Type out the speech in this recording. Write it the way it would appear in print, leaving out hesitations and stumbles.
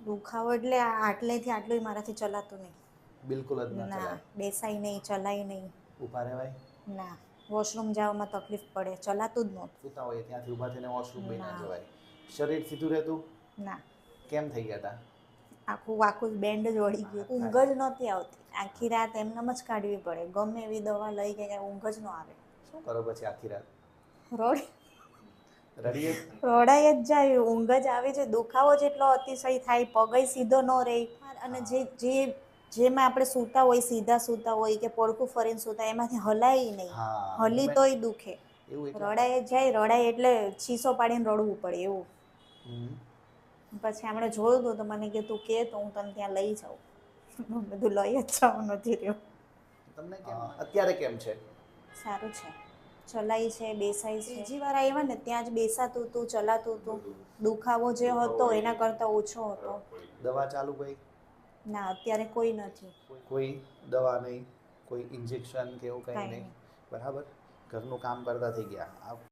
દુખાવો એટલે આટલેથી આટલું મારાથી ચલાતું નહીં. બિલકુલ જ ના ના, ચલાય. બેસાય નહીં, ચલાય નહીં. ઊભા રહેવાય? ના, વોશરૂમ જવામાં તકલીફ પડે, ચલાતું જ નહોતું. સૂતા હોય ત્યાંથી ઊભા થઈને વોશરૂમ બી ના ના. જવાય. શરીર સીધું રહેતું? ના. કેમ થઈ ગયા હતા? આખું બેન્ડ જ વળી ગયું. ઊંઘ જ નહોતી આવતી. આખી રાત એમનેમ જ કાઢવી પડે. ગમે એવી દવા લઈ કે ઊંઘ જ ન આવે. શું કરો પછી આખી રાત? રોડ રડીએ? રોડાઈ જ જાય, ઊંઘ જ આવે છે. દુખાવો જેટલો અતિશય થાય, પગય સીધો ન રહે. અને જેમાં આપણે સૂતા હોય, સીધા સૂતા હોય કે પડખું ફરીને સૂતા એમાંથી હલાય નહીં. હા, હલી movement તોય દુખે. એવું એટલે રડાય જ જાય, રડાય એટલે શીશો પાડીને રડવું પડે એવું. હમ. પછી આપણે જોયું હતું તો મને કે તું કે તો હું તને ત્યાં લઈ જાઉં. મેં બધું લઈ જ જાઉં, નથી રહ્યો. તમને કેમ અત્યારે કેમ છે? સારું છે. ચલાય છે, બેસાય છે. બીજી વાર આવ્યા ને ત્યાં જ બેસાતું હતું, ચલાતું હતું. દુખાવો જે હતો એના કરતાં ઓછો હતો. દવા ચાલુ કઈ? ના, અત્યારે કોઈ નથી. કોઈ દવા નહીં, કોઈ ઇન્જેક્શન કે એવું કંઈ કાંઈ નહીં, નહીં. બરાબર? ઘરનું કામ કરતા થઈ ગયા.